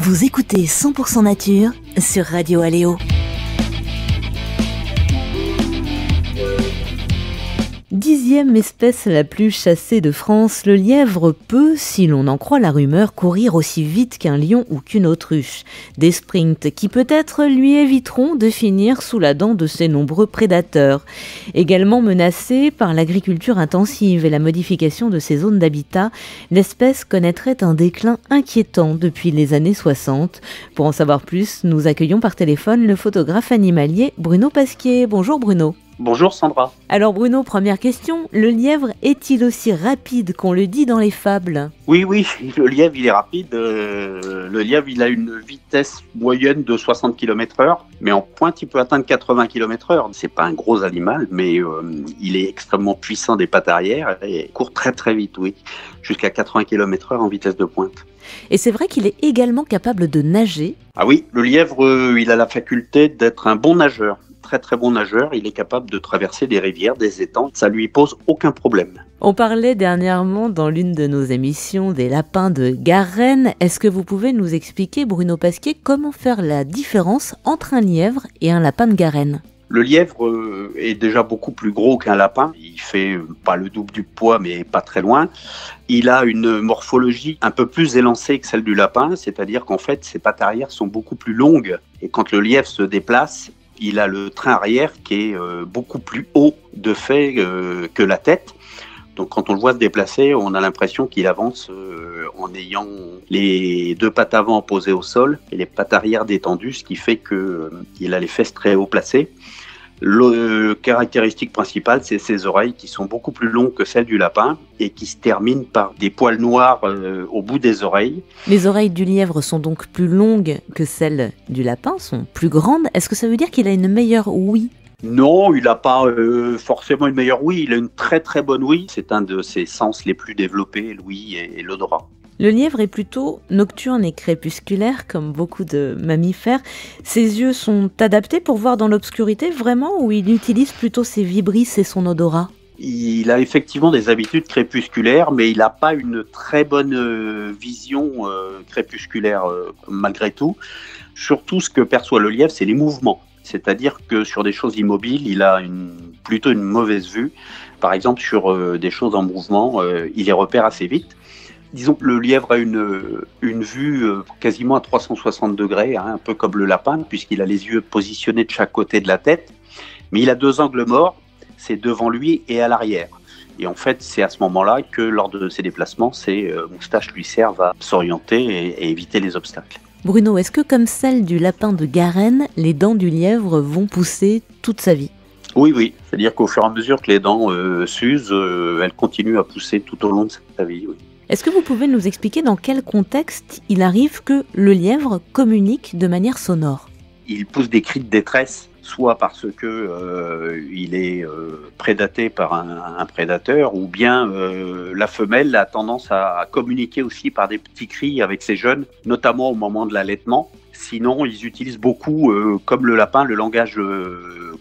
Vous écoutez 100% Nature sur Radio Aléo. Dixième espèce la plus chassée de France, le lièvre peut, si l'on en croit la rumeur, courir aussi vite qu'un lion ou qu'une autruche. Des sprints qui peut-être lui éviteront de finir sous la dent de ses nombreux prédateurs. Également menacée par l'agriculture intensive et la modification de ses zones d'habitat, l'espèce connaîtrait un déclin inquiétant depuis les années 60. Pour en savoir plus, nous accueillons par téléphone le photographe animalier Bruno Pasquier. Bonjour Bruno. Bonjour Sandra. Alors Bruno, première question, le lièvre est-il aussi rapide qu'on le dit dans les fables ? Oui, le lièvre il est rapide. Le lièvre il a une vitesse moyenne de 60 km/h, mais en pointe il peut atteindre 80 km/h. C'est pas un gros animal, mais il est extrêmement puissant des pattes arrière et court très très vite, oui, jusqu'à 80 km/h en vitesse de pointe. Et c'est vrai qu'il est également capable de nager ? Ah oui, le lièvre il a la faculté d'être un bon nageur. Très très bon nageur, il est capable de traverser des rivières, des étangs, ça lui pose aucun problème. On parlait dernièrement dans l'une de nos émissions des lapins de Garenne. Est-ce que vous pouvez nous expliquer, Bruno Pasquier, comment faire la différence entre un lièvre et un lapin de Garenne ? Le lièvre est déjà beaucoup plus gros qu'un lapin. Il fait pas le double du poids, mais pas très loin. Il a une morphologie un peu plus élancée que celle du lapin, c'est-à-dire qu'en fait, ses pattes arrière sont beaucoup plus longues. Et quand le lièvre se déplace, il a le train arrière qui est beaucoup plus haut de fait que la tête. Donc quand on le voit se déplacer, on a l'impression qu'il avance en ayant les deux pattes avant posées au sol et les pattes arrière détendues, ce qui fait qu'il a les fesses très haut placées. Le caractéristique principale, c'est ses oreilles qui sont beaucoup plus longues que celles du lapin et qui se terminent par des poils noirs au bout des oreilles. Les oreilles du lièvre sont donc plus longues que celles du lapin, sont plus grandes. Est-ce que ça veut dire qu'il a une meilleure ouïe ? Non, il n'a pas forcément une meilleure ouïe, il a une très très bonne ouïe. C'est un de ses sens les plus développés, l'ouïe et l'odorat. Le lièvre est plutôt nocturne et crépusculaire, comme beaucoup de mammifères. Ses yeux sont adaptés pour voir dans l'obscurité, vraiment, ou il utilise plutôt ses vibrisses et son odorat ? Il a effectivement des habitudes crépusculaires, mais il n'a pas une très bonne vision crépusculaire malgré tout. Surtout, ce que perçoit le lièvre, c'est les mouvements. C'est-à-dire que sur des choses immobiles, il a plutôt une mauvaise vue. Par exemple, sur des choses en mouvement, il les repère assez vite. Disons que le lièvre a une vue quasiment à 360 degrés, un peu comme le lapin, puisqu'il a les yeux positionnés de chaque côté de la tête. Mais il a deux angles morts, c'est devant lui et à l'arrière. Et en fait, c'est à ce moment-là que lors de ses déplacements, ses moustaches lui servent à s'orienter et éviter les obstacles. Bruno, est-ce que comme celle du lapin de Garenne, les dents du lièvre vont pousser toute sa vie ? Oui. C'est-à-dire qu'au fur et à mesure que les dents s'usent, elles continuent à pousser tout au long de sa vie, oui. Est-ce que vous pouvez nous expliquer dans quel contexte il arrive que le lièvre communique de manière sonore ? Il pousse des cris de détresse, soit parce que il est prédaté par un prédateur, ou bien la femelle a tendance à communiquer aussi par des petits cris avec ses jeunes, notamment au moment de l'allaitement. Sinon, ils utilisent beaucoup, comme le lapin, le langage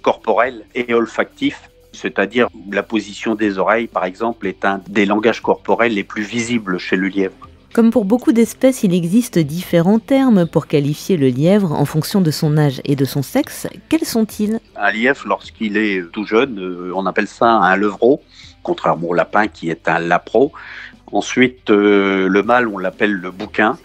corporel et olfactif. C'est-à-dire la position des oreilles, par exemple, est un des langages corporels les plus visibles chez le lièvre. Comme pour beaucoup d'espèces, il existe différents termes pour qualifier le lièvre en fonction de son âge et de son sexe. Quels sont-ils ? Un lièvre, lorsqu'il est tout jeune, on appelle ça un levreau, contrairement au lapin qui est un lapro. Ensuite, le mâle, on l'appelle le bouquin,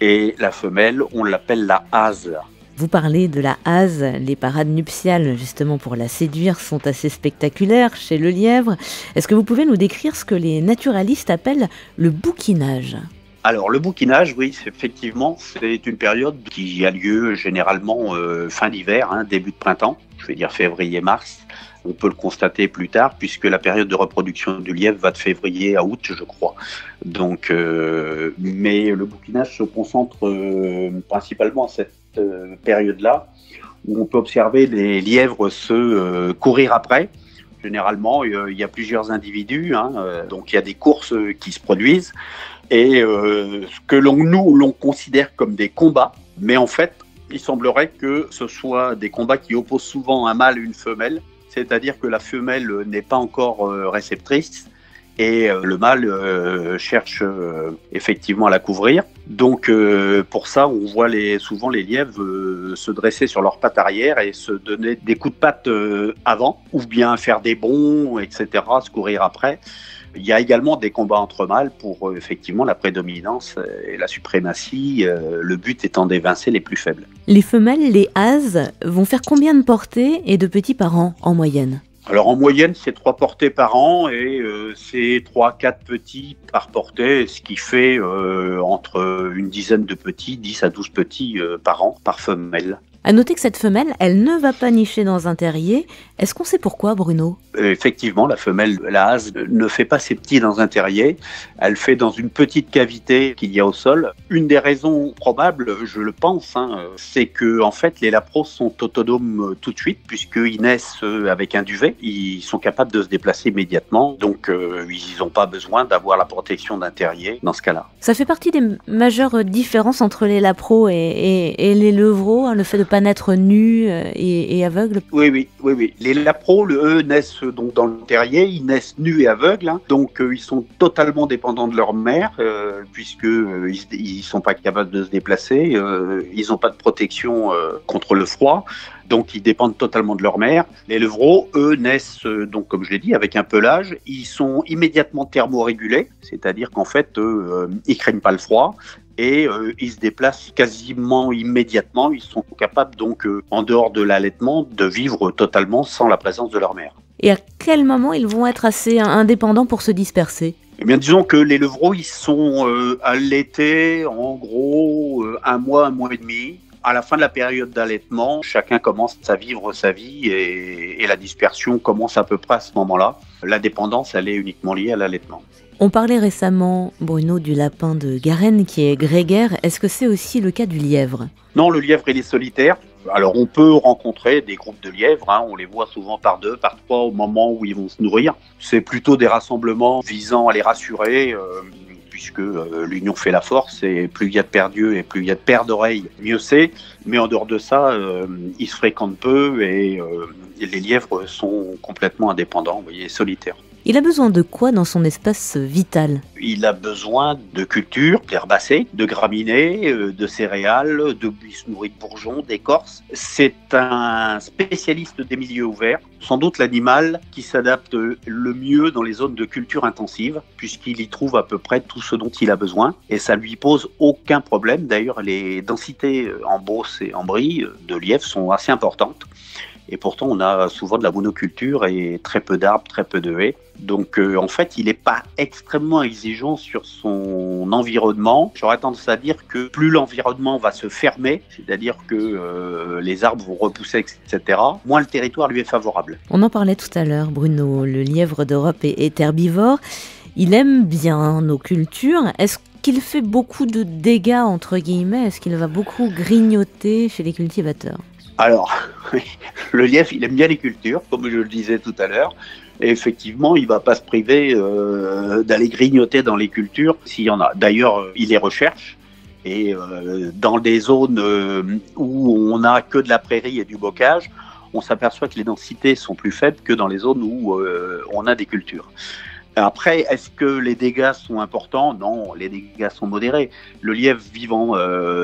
et la femelle, on l'appelle la hase. Vous parlez de la hase, les parades nuptiales justement pour la séduire sont assez spectaculaires chez le lièvre. Est-ce que vous pouvez nous décrire ce que les naturalistes appellent le bouquinage ? Alors le bouquinage, oui, effectivement, c'est une période qui a lieu généralement fin d'hiver, début de printemps, je vais dire février-mars. On peut le constater plus tard puisque la période de reproduction du lièvre va de février à août, je crois. Donc, mais le bouquinage se concentre principalement à cette période-là où on peut observer les lièvres se courir après. Généralement, il y a plusieurs individus, donc il y a des courses qui se produisent et ce que l'on considère comme des combats, mais en fait, il semblerait que ce soit des combats qui opposent souvent un mâle et une femelle, c'est-à-dire que la femelle n'est pas encore réceptrice et le mâle cherche effectivement à la couvrir. Donc pour ça, on voit souvent les lièvres se dresser sur leurs pattes arrière et se donner des coups de patte avant, ou bien faire des bonds, etc., se courir après. Il y a également des combats entre mâles pour effectivement la prédominance et la suprématie, le but étant d'évincer les plus faibles. Les femelles, les hases, vont faire combien de portées et de petits par an en moyenne ? Alors en moyenne, c'est 3 portées par an et c'est 3-4 petits par portée, ce qui fait entre une dizaine de petits, 10 à 12 petits par an, par femelle. À noter que cette femelle, elle ne va pas nicher dans un terrier. Est-ce qu'on sait pourquoi, Bruno ? Effectivement, la femelle, la hase, ne fait pas ses petits dans un terrier. Elle fait dans une petite cavité qu'il y a au sol. Une des raisons probables, je le pense, c'est que en fait, les lapros sont autonomes tout de suite, puisqu'ils naissent avec un duvet. Ils sont capables de se déplacer immédiatement, donc ils n'ont pas besoin d'avoir la protection d'un terrier dans ce cas-là. Ça fait partie des majeures différences entre les lapros et les levreaux, le fait de pas naître nus et aveugles. Oui. Les lapros, eux, naissent donc dans le terrier, ils naissent nus et aveugles, donc ils sont totalement dépendants de leur mère, puisque ils sont pas capables de se déplacer, ils n'ont pas de protection contre le froid. Donc ils dépendent totalement de leur mère. Les levreaux, eux, naissent, donc comme je l'ai dit, avec un pelage. Ils sont immédiatement thermorégulés, c'est-à-dire qu'en fait, ils craignent pas le froid. Et ils se déplacent quasiment immédiatement. Ils sont capables donc, en dehors de l'allaitement, de vivre totalement sans la présence de leur mère. Et à quel moment ils vont être assez indépendants pour se disperser ? Eh bien, disons que les levreaux, ils sont allaités en gros 1 mois, 1 mois et demi. À la fin de la période d'allaitement, chacun commence à vivre sa vie et la dispersion commence à peu près à ce moment-là. La dépendance, elle est uniquement liée à l'allaitement. On parlait récemment, Bruno, du lapin de Garenne qui est grégaire. Est-ce que c'est aussi le cas du lièvre ? Non, le lièvre, il est solitaire. Alors, on peut rencontrer des groupes de lièvres. On les voit souvent par 2, par 3 au moment où ils vont se nourrir. C'est plutôt des rassemblements visant à les rassurer, puisque l'union fait la force. Et plus il y a de paires d'yeux et plus il y a de paires d'oreilles, mieux c'est. Mais en dehors de ça, ils se fréquentent peu et les lièvres sont complètement indépendants, vous voyez, solitaires. Il a besoin de quoi dans son espace vital ? Il a besoin de cultures, d'herbacées, de graminées, de céréales, il se nourrit de bourgeons, d'écorces. C'est un spécialiste des milieux ouverts, sans doute l'animal qui s'adapte le mieux dans les zones de culture intensive, puisqu'il y trouve à peu près tout ce dont il a besoin, et ça lui pose aucun problème. D'ailleurs, les densités en Beauce et en Brie de lièvres sont assez importantes. Et pourtant, on a souvent de la monoculture et très peu d'arbres, très peu de haies. Donc, en fait, il n'est pas extrêmement exigeant sur son environnement. J'aurais tendance à dire que plus l'environnement va se fermer, c'est-à-dire que les arbres vont repousser, etc., moins le territoire lui est favorable. On en parlait tout à l'heure, Bruno. Le lièvre d'Europe est herbivore. Il aime bien nos cultures. Est-ce qu'il fait beaucoup de dégâts, entre guillemets ? Est-ce qu'il va beaucoup grignoter chez les cultivateurs ? Alors, le lièvre, il aime bien les cultures, comme je le disais tout à l'heure. Et effectivement, il ne va pas se priver d'aller grignoter dans les cultures s'il y en a. D'ailleurs, il les recherche. Et dans des zones où on n'a que de la prairie et du bocage, on s'aperçoit que les densités sont plus faibles que dans les zones où on a des cultures. Après, est-ce que les dégâts sont importants ? Non, les dégâts sont modérés. Le lièvre vivant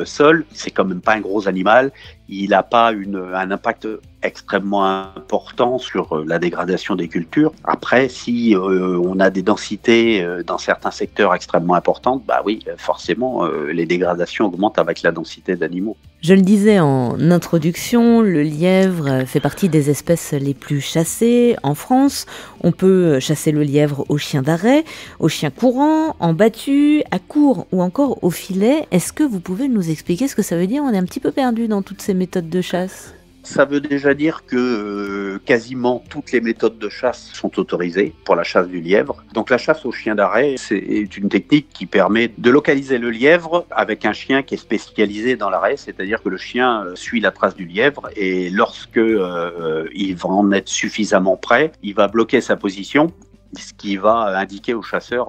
seul, c'est quand même pas un gros animal. Il n'a pas un impact extrêmement important sur la dégradation des cultures. Après, si on a des densités dans certains secteurs extrêmement importantes, bah oui, forcément, les dégradations augmentent avec la densité d'animaux. Je le disais en introduction, le lièvre fait partie des espèces les plus chassées en France. On peut chasser le lièvre au chien d'arrêt, au chien courant, en battu, à court ou encore au filet. Est-ce que vous pouvez nous expliquer ce que ça veut dire ? On est un petit peu perdu dans toutes ces méthodes de chasse. Ça veut déjà dire que quasiment toutes les méthodes de chasse sont autorisées pour la chasse du lièvre. Donc la chasse au chien d'arrêt, c'est une technique qui permet de localiser le lièvre avec un chien qui est spécialisé dans l'arrêt, c'est-à-dire que le chien suit la trace du lièvre et lorsque il va en être suffisamment près, il va bloquer sa position, ce qui va indiquer au chasseur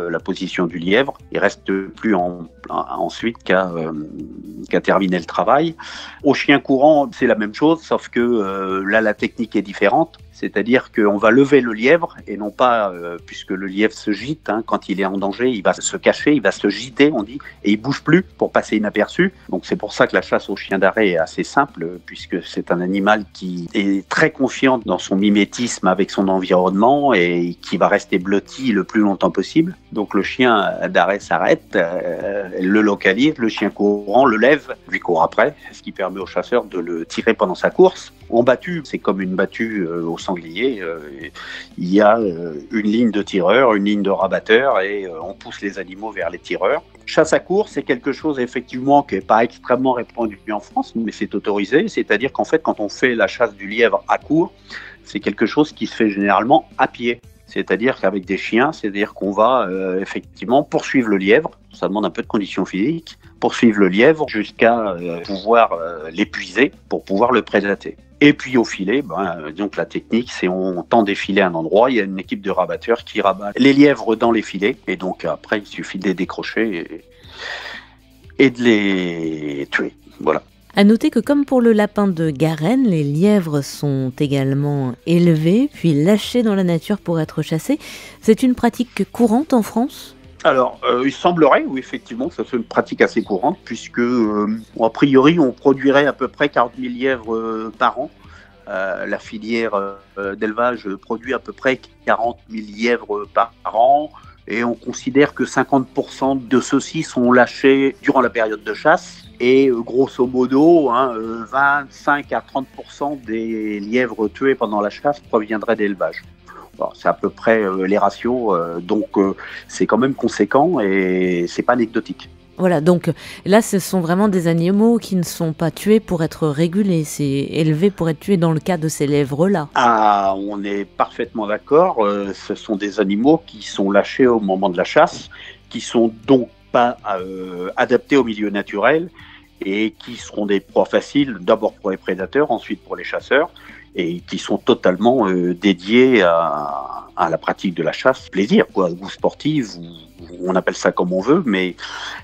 la position du lièvre. Il reste plus ensuite qu'à terminer le travail. Au chien courant, c'est la même chose, sauf que là, la technique est différente. c'est-à-dire qu'on va lever le lièvre et non pas, puisque le lièvre se gîte, quand il est en danger, il va se cacher, il va se gîter, on dit, et il bouge plus pour passer inaperçu. Donc c'est pour ça que la chasse au chien d'arrêt est assez simple, puisque c'est un animal qui est très confiant dans son mimétisme avec son environnement et qui va rester blotti le plus longtemps possible. Donc le chien d'arrêt s'arrête, le localise, le chien courant le lève, lui court après, ce qui permet au chasseur de le tirer pendant sa course. En battue, c'est comme une battue au sanglier, il y a une ligne de tireurs, une ligne de rabatteurs et on pousse les animaux vers les tireurs. Chasse à courre, c'est quelque chose effectivement qui n'est pas extrêmement répandu en France, mais c'est autorisé, c'est-à-dire qu'en fait quand on fait la chasse du lièvre à courre, c'est quelque chose qui se fait généralement à pied. C'est-à-dire qu'avec des chiens, c'est-à-dire qu'on va effectivement poursuivre le lièvre, ça demande un peu de conditions physiques, poursuivre le lièvre jusqu'à pouvoir l'épuiser pour pouvoir le prédater. Et puis au filet, donc la technique, c'est on tend des filets à un endroit, il y a une équipe de rabatteurs qui rabat les lièvres dans les filets, et donc après il suffit de les décrocher et de les tuer. Voilà. À noter que comme pour le lapin de Garenne, les lièvres sont également élevés puis lâchés dans la nature pour être chassés. C'est une pratique courante en France ? Alors, il semblerait, oui, effectivement, ça c'est une pratique assez courante, puisque, a priori, on produirait à peu près 40 000 lièvres par an. La filière d'élevage produit à peu près 40 000 lièvres par an, et on considère que 50% de ceux-ci sont lâchés durant la période de chasse. Et grosso modo, 25 à 30% des lièvres tués pendant la chasse proviendraient d'élevage. Bon, c'est à peu près les ratios, donc c'est quand même conséquent et c'est pas anecdotique. Voilà, donc là ce sont vraiment des animaux qui ne sont pas tués pour être régulés, c'est élevé pour être tué dans le cas de ces lièvres-là. Ah, on est parfaitement d'accord, ce sont des animaux qui sont lâchés au moment de la chasse, qui sont donc pas adaptés au milieu naturel et qui seront des proies faciles, d'abord pour les prédateurs, ensuite pour les chasseurs, et qui sont totalement dédiés à la pratique de la chasse, plaisir, ou sportive, ou on appelle ça comme on veut, mais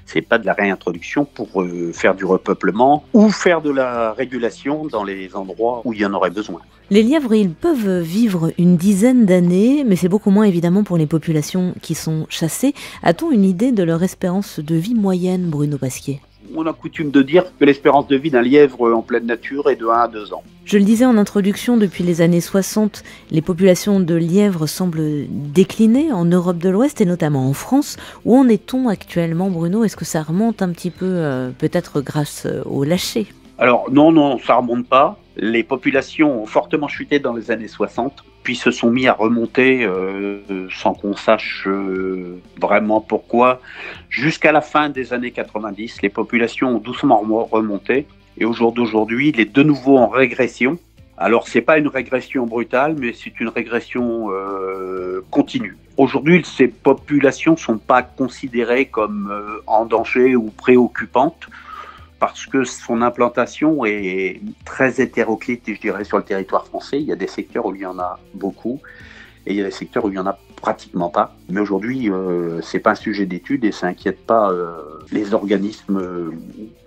c'est pas de la réintroduction pour faire du repeuplement ou faire de la régulation dans les endroits où il y en aurait besoin. Les lièvres, ils peuvent vivre une dizaine d'années, mais c'est beaucoup moins évidemment pour les populations qui sont chassées. A-t-on une idée de leur espérance de vie moyenne, Bruno Pasquier ? On a coutume de dire que l'espérance de vie d'un lièvre en pleine nature est de 1 à 2 ans. Je le disais en introduction, depuis les années 60, les populations de lièvres semblent décliner en Europe de l'Ouest et notamment en France. Où en est-on actuellement, Bruno ? Est-ce que ça remonte un petit peu, peut-être grâce au lâcher ? Alors non, ça remonte pas. Les populations ont fortement chuté dans les années 60, puis se sont mis à remonter sans qu'on sache vraiment pourquoi. Jusqu'à la fin des années 90, les populations ont doucement remonté. Et au jour d'aujourd'hui, il est de nouveau en régression. Alors, c'est pas une régression brutale, mais c'est une régression continue. Aujourd'hui, ces populations sont pas considérées comme en danger ou préoccupantes, parce que son implantation est très hétéroclite, je dirais, sur le territoire français. Il y a des secteurs où il y en a beaucoup et il y a des secteurs où il n'y en a pratiquement pas. Mais aujourd'hui, c'est pas un sujet d'étude et ça n'inquiète pas les organismes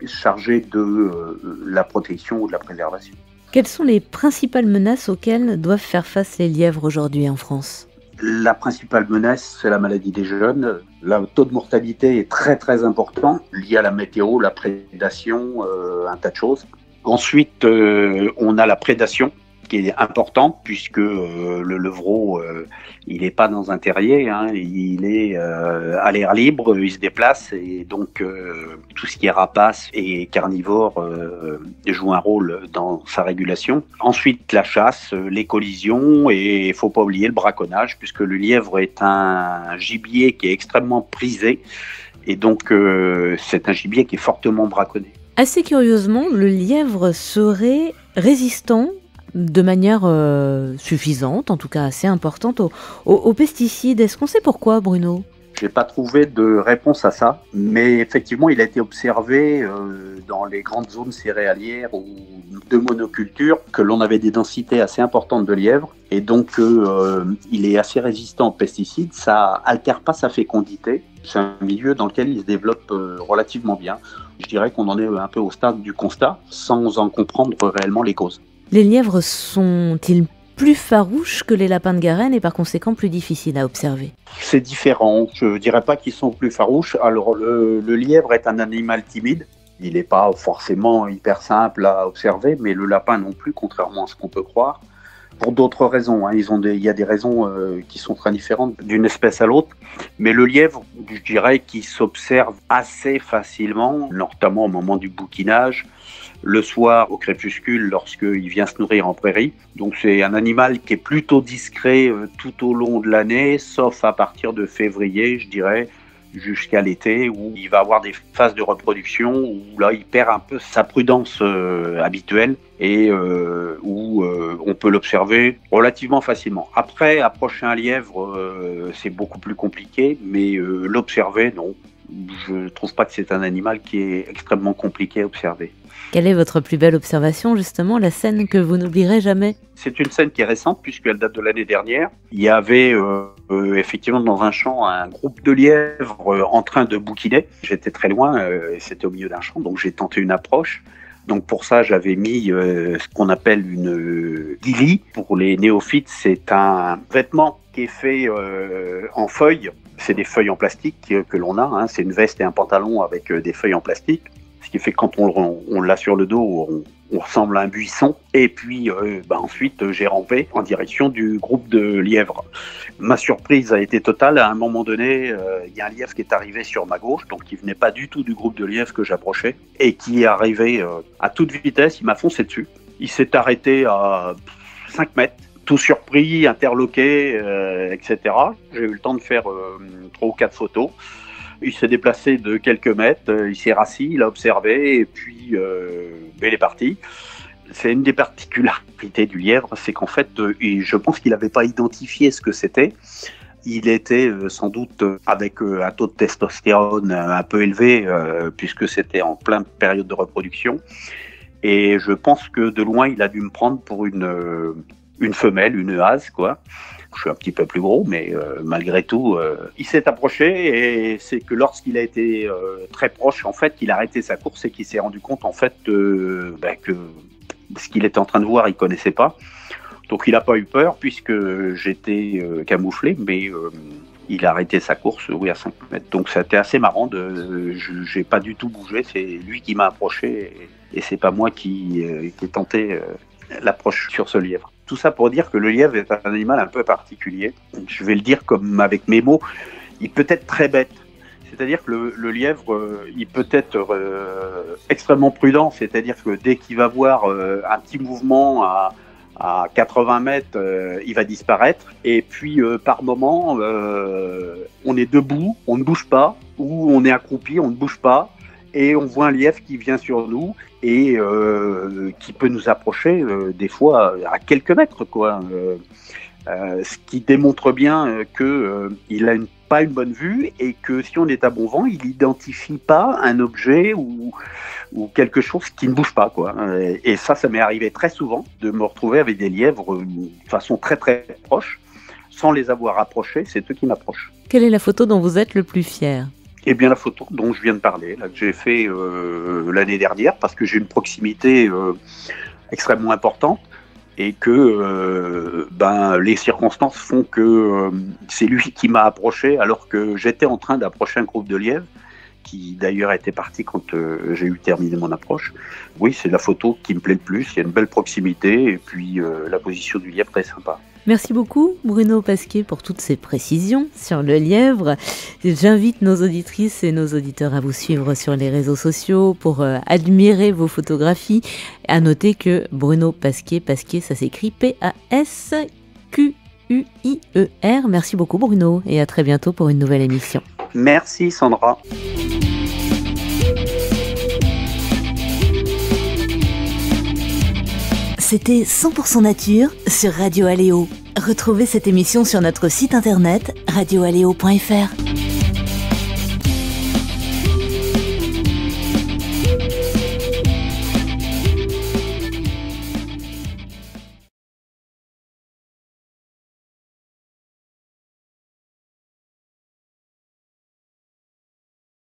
chargés de la protection ou de la préservation. Quelles sont les principales menaces auxquelles doivent faire face les lièvres aujourd'hui en France ? La principale menace, c'est la maladie des jeunes. Le taux de mortalité est très très important, lié à la météo, la prédation, un tas de choses. Ensuite, on a la prédation, qui est importante, puisque le levreau, il n'est pas dans un terrier, il est à l'air libre, il se déplace, et donc tout ce qui est rapace et carnivore joue un rôle dans sa régulation. Ensuite, la chasse, les collisions, et il ne faut pas oublier le braconnage, puisque le lièvre est un gibier qui est extrêmement prisé, et donc c'est un gibier qui est fortement braconné. Assez curieusement, le lièvre serait résistant de manière suffisante, en tout cas assez importante, aux pesticides. Est-ce qu'on sait pourquoi, Bruno ? Je n'ai pas trouvé de réponse à ça, mais effectivement, il a été observé dans les grandes zones céréalières ou de monoculture que l'on avait des densités assez importantes de lièvres, et donc il est assez résistant aux pesticides. Ça altère pas sa fécondité. C'est un milieu dans lequel il se développe relativement bien. Je dirais qu'on en est un peu au stade du constat, sans en comprendre réellement les causes. Les lièvres sont-ils plus farouches que les lapins de Garenne et par conséquent plus difficiles à observer. C'est différent, je ne dirais pas qu'ils sont plus farouches. Alors le lièvre est un animal timide, il n'est pas forcément hyper simple à observer, mais le lapin non plus, contrairement à ce qu'on peut croire. Pour d'autres raisons, hein. Il y a des raisons qui sont très différentes d'une espèce à l'autre. Mais le lièvre, je dirais qu'il s'observe assez facilement, notamment au moment du bouquinage, le soir au crépuscule lorsqu'il vient se nourrir en prairie. Donc c'est un animal qui est plutôt discret tout au long de l'année, sauf à partir de février, je dirais, jusqu'à l'été, où il va avoir des phases de reproduction, où là il perd un peu sa prudence habituelle et où on peut l'observer relativement facilement. Après, approcher un lièvre, c'est beaucoup plus compliqué, mais l'observer, non. Je ne trouve pas que c'est un animal qui est extrêmement compliqué à observer. Quelle est votre plus belle observation, justement, la scène que vous n'oublierez jamais? C'est une scène qui est récente puisqu'elle date de l'année dernière. Il y avait effectivement dans un champ un groupe de lièvres en train de bouquiner. J'étais très loin et c'était au milieu d'un champ, donc j'ai tenté une approche. Donc pour ça, j'avais mis ce qu'on appelle une ghillie. Pour les néophytes, c'est un vêtement qui est fait en feuilles. C'est des feuilles en plastique que l'on a, hein. C'est une veste et un pantalon avec des feuilles en plastique. Ce qui fait que quand on l'a sur le dos, on ressemble à un buisson. Et puis ensuite, j'ai rampé en direction du groupe de lièvres. Ma surprise a été totale. À un moment donné, il y a un lièvre qui est arrivé sur ma gauche, donc qui venait pas du tout du groupe de lièvres que j'approchais, et qui est arrivé à toute vitesse. Il m'a foncé dessus. Il s'est arrêté à 5 mètres. Tout surpris, interloqué, etc. J'ai eu le temps de faire 3 ou 4 photos. Il s'est déplacé de quelques mètres, il s'est rassis, il a observé et puis il est parti. C'est une des particularités du lièvre, c'est qu'en fait, je pense qu'il n'avait pas identifié ce que c'était. Il était sans doute avec un taux de testostérone un peu élevé puisque c'était en pleine période de reproduction. Et je pense que de loin, il a dû me prendre pour une femelle, une hase, quoi. Je suis un petit peu plus gros, mais malgré tout, il s'est approché et c'est que lorsqu'il a été très proche, en fait, il a arrêté sa course et qu'il s'est rendu compte, en fait, que ce qu'il était en train de voir, il connaissait pas. Donc, il n'a pas eu peur puisque j'étais camouflé, mais il a arrêté sa course, oui, à 5 mètres. Donc, c'était assez marrant. J'ai pas du tout bougé. C'est lui qui m'a approché et c'est pas moi qui ai tenté l'approche sur ce lièvre. Tout ça pour dire que le lièvre est un animal un peu particulier. Je vais le dire comme avec mes mots, il peut être très bête. C'est-à-dire que le lièvre, il peut être extrêmement prudent. C'est-à-dire que dès qu'il va voir un petit mouvement à 80 mètres, il va disparaître. Et puis, par moment, on est debout, on ne bouge pas, ou on est accroupi, on ne bouge pas. Et on voit un lièvre qui vient sur nous et qui peut nous approcher des fois à quelques mètres, quoi. Ce qui démontre bien qu'il n'a pas une bonne vue et que si on est à bon vent, il n'identifie pas un objet ou quelque chose qui ne bouge pas, quoi. Et ça m'est arrivé très souvent de me retrouver avec des lièvres de façon très très proche, sans les avoir approchés, c'est eux qui m'approchent. Quelle est la photo dont vous êtes le plus fier ? Eh bien, la photo dont je viens de parler, là, que j'ai fait l'année dernière, parce que j'ai une proximité extrêmement importante et que les circonstances font que c'est lui qui m'a approché alors que j'étais en train d'approcher un groupe de lièvres qui d'ailleurs était parti quand j'ai eu terminé mon approche. Oui, c'est la photo qui me plaît le plus. Il y a une belle proximité et puis la position du lièvre est sympa. Merci beaucoup Bruno Pasquier pour toutes ces précisions sur le lièvre. J'invite nos auditrices et nos auditeurs à vous suivre sur les réseaux sociaux pour admirer vos photographies. À noter que Bruno Pasquier, ça s'écrit Pasquuier. Merci beaucoup Bruno et à très bientôt pour une nouvelle émission. Merci Sandra. C'était 100% nature sur Radio Aléo. Retrouvez cette émission sur notre site internet radioaléo.fr.